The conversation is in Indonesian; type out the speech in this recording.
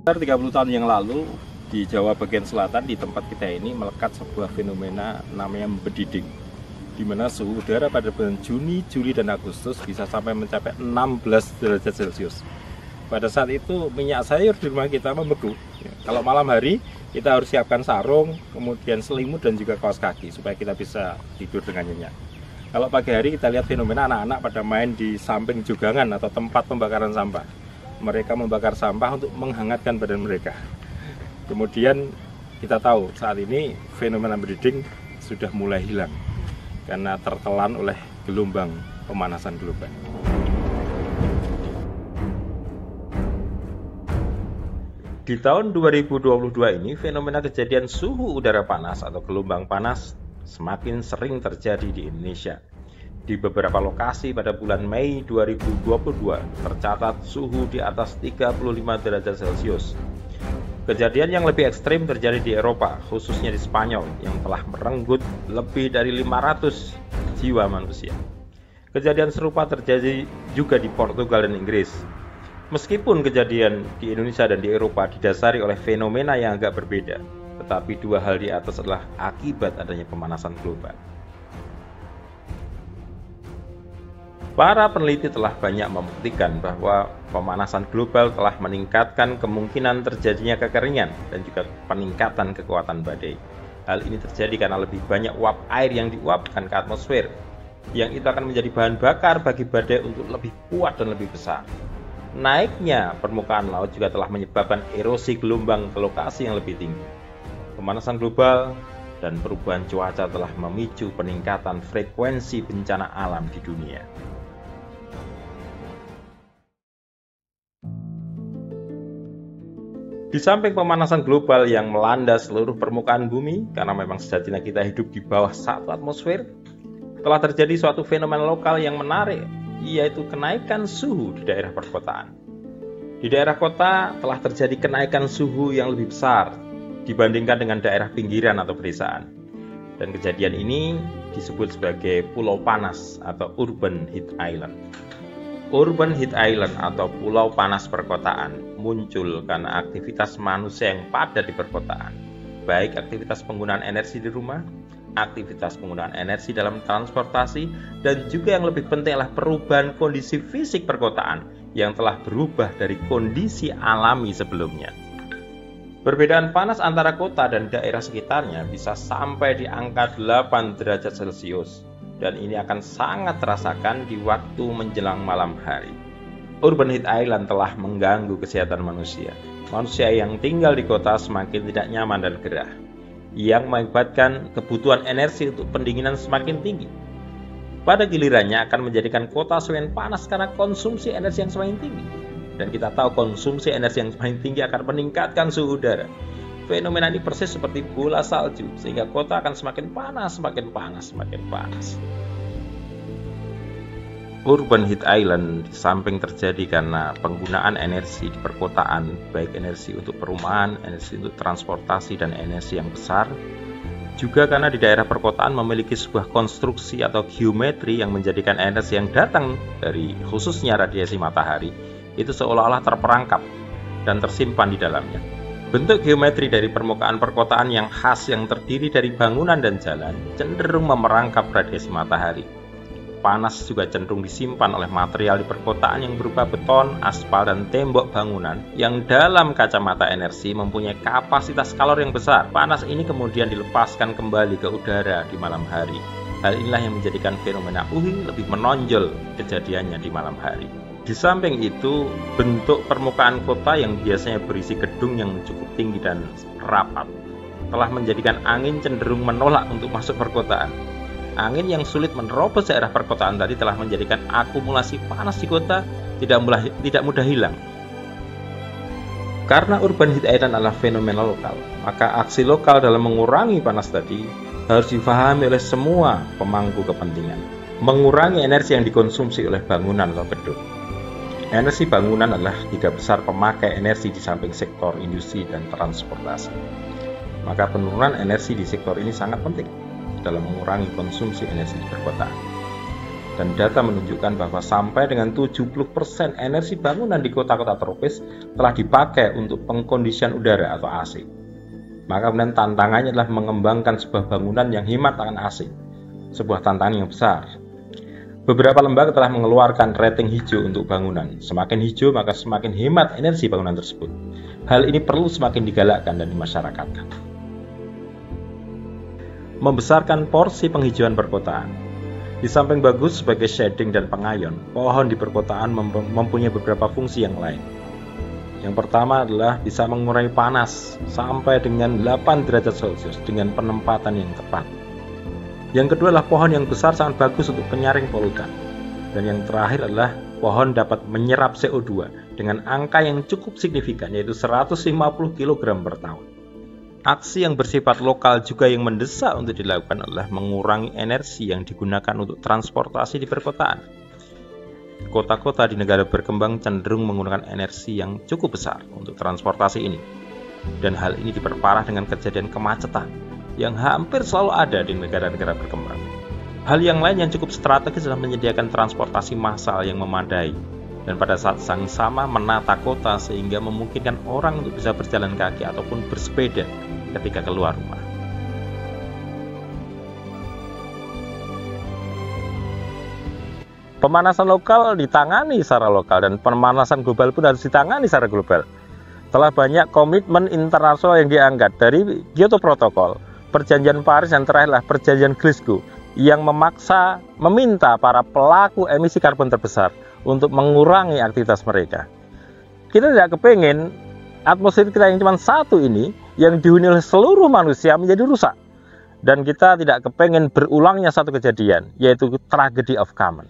Sekitar 30 tahun yang lalu di Jawa bagian selatan di tempat kita ini melekat sebuah fenomena namanya bediding, di mana suhu udara pada bulan Juni, Juli, dan Agustus bisa sampai mencapai 16 derajat Celcius. Pada saat itu minyak sayur di rumah kita membeku. Kalau malam hari kita harus siapkan sarung, kemudian selimut dan juga kaos kaki supaya kita bisa tidur dengan nyenyak. Kalau pagi hari kita lihat fenomena anak-anak pada main di samping jugangan atau tempat pembakaran sampah. Mereka membakar sampah untuk menghangatkan badan mereka. Kemudian kita tahu saat ini fenomena bediding sudah mulai hilang karena tertelan oleh gelombang pemanasan global. Di tahun 2022 ini fenomena kejadian suhu udara panas atau gelombang panas semakin sering terjadi di Indonesia. Di beberapa lokasi pada bulan Mei 2022 tercatat suhu di atas 35 derajat Celcius. Kejadian yang lebih ekstrim terjadi di Eropa, khususnya di Spanyol yang telah merenggut lebih dari 500 jiwa manusia. Kejadian serupa terjadi juga di Portugal dan Inggris. Meskipun kejadian di Indonesia dan di Eropa didasari oleh fenomena yang agak berbeda, tetapi dua hal di atas adalah akibat adanya pemanasan global. Para peneliti telah banyak membuktikan bahwa pemanasan global telah meningkatkan kemungkinan terjadinya kekeringan dan juga peningkatan kekuatan badai. Hal ini terjadi karena lebih banyak uap air yang diuapkan ke atmosfer, yang itu akan menjadi bahan bakar bagi badai untuk lebih kuat dan lebih besar. Naiknya permukaan laut juga telah menyebabkan erosi gelombang ke lokasi yang lebih tinggi. Pemanasan global dan perubahan cuaca telah memicu peningkatan frekuensi bencana alam di dunia. Di samping pemanasan global yang melanda seluruh permukaan bumi, karena memang sejatinya kita hidup di bawah satu atmosfer, telah terjadi suatu fenomena lokal yang menarik, yaitu kenaikan suhu di daerah perkotaan. Di daerah kota telah terjadi kenaikan suhu yang lebih besar dibandingkan dengan daerah pinggiran atau pedesaan. Dan kejadian ini disebut sebagai pulau panas atau urban heat island. Urban heat island atau pulau panas perkotaan muncul karena aktivitas manusia yang padat di perkotaan, baik aktivitas penggunaan energi di rumah, aktivitas penggunaan energi dalam transportasi, dan juga yang lebih penting adalah perubahan kondisi fisik perkotaan yang telah berubah dari kondisi alami sebelumnya. Perbedaan panas antara kota dan daerah sekitarnya bisa sampai di angka 8 derajat Celcius, dan ini akan sangat terasakan di waktu menjelang malam hari. Urban heat island telah mengganggu kesehatan manusia. Manusia yang tinggal di kota semakin tidak nyaman dan gerah, yang mengakibatkan kebutuhan energi untuk pendinginan semakin tinggi. Pada gilirannya akan menjadikan kota semakin panas karena konsumsi energi yang semakin tinggi. Dan kita tahu konsumsi energi yang semakin tinggi akan meningkatkan suhu udara. Fenomena ini persis seperti bola salju, sehingga kota akan semakin panas, semakin panas, semakin panas. Urban heat island di samping terjadi karena penggunaan energi di perkotaan, baik energi untuk perumahan, energi untuk transportasi, dan energi yang besar, juga karena di daerah perkotaan memiliki sebuah konstruksi atau geometri yang menjadikan energi yang datang dari khususnya radiasi matahari itu seolah-olah terperangkap dan tersimpan di dalamnya. Bentuk geometri dari permukaan perkotaan yang khas yang terdiri dari bangunan dan jalan cenderung memerangkap radiasi matahari. Panas juga cenderung disimpan oleh material di perkotaan yang berupa beton, aspal, dan tembok bangunan yang dalam kacamata energi mempunyai kapasitas kalor yang besar. Panas ini kemudian dilepaskan kembali ke udara di malam hari. Hal inilah yang menjadikan fenomena UHI lebih menonjol kejadiannya di malam hari. Di samping itu, bentuk permukaan kota yang biasanya berisi gedung yang cukup tinggi dan rapat telah menjadikan angin cenderung menolak untuk masuk perkotaan. Angin yang sulit menerobos daerah perkotaan tadi telah menjadikan akumulasi panas di kota tidak mudah hilang. Karena urban heat island adalah fenomena lokal, maka aksi lokal dalam mengurangi panas tadi harus difahami oleh semua pemangku kepentingan. Mengurangi energi yang dikonsumsi oleh bangunan atau gedung. Energi bangunan adalah 3 besar pemakai energi di samping sektor industri dan transportasi. Maka penurunan energi di sektor ini sangat penting dalam mengurangi konsumsi energi di perkotaan. Dan data menunjukkan bahwa sampai dengan 70% energi bangunan di kota-kota tropis telah dipakai untuk pengkondisian udara atau AC. Maka kemudian tantangannya adalah mengembangkan sebuah bangunan yang hemat akan AC. Sebuah tantangan yang besar. Beberapa lembaga telah mengeluarkan rating hijau untuk bangunan. Semakin hijau maka semakin hemat energi bangunan tersebut. Hal ini perlu semakin digalakkan dan dimasyarakatkan. Membesarkan porsi penghijauan perkotaan. Di samping bagus sebagai shading dan pengayon, pohon di perkotaan mempunyai beberapa fungsi yang lain. Yang pertama adalah bisa mengurangi panas sampai dengan 8 derajat Celcius dengan penempatan yang tepat. Yang kedua adalah pohon yang besar sangat bagus untuk penyaring polutan. Dan yang terakhir adalah pohon dapat menyerap CO2 dengan angka yang cukup signifikan, yaitu 150 kg per tahun. Aksi yang bersifat lokal juga yang mendesak untuk dilakukan adalah mengurangi energi yang digunakan untuk transportasi di perkotaan. Kota-kota di negara berkembang cenderung menggunakan energi yang cukup besar untuk transportasi ini. Dan hal ini diperparah dengan kejadian kemacetan yang hampir selalu ada di negara-negara berkembang. Hal yang lain yang cukup strategis adalah menyediakan transportasi massal yang memadai dan pada saat yang sama menata kota sehingga memungkinkan orang untuk bisa berjalan kaki ataupun bersepeda ketika keluar rumah. Pemanasan lokal ditangani secara lokal dan pemanasan global pun harus ditangani secara global. Telah banyak komitmen internasional yang diangkat dari Kyoto Protocol, Perjanjian Paris, dan terakhirlah Perjanjian Glasgow yang meminta para pelaku emisi karbon terbesar untuk mengurangi aktivitas mereka. Kita tidak kepingin atmosfer kita yang cuma satu ini yang dihuni oleh seluruh manusia menjadi rusak. Dan kita tidak kepingin berulangnya satu kejadian, yaitu tragedy of common.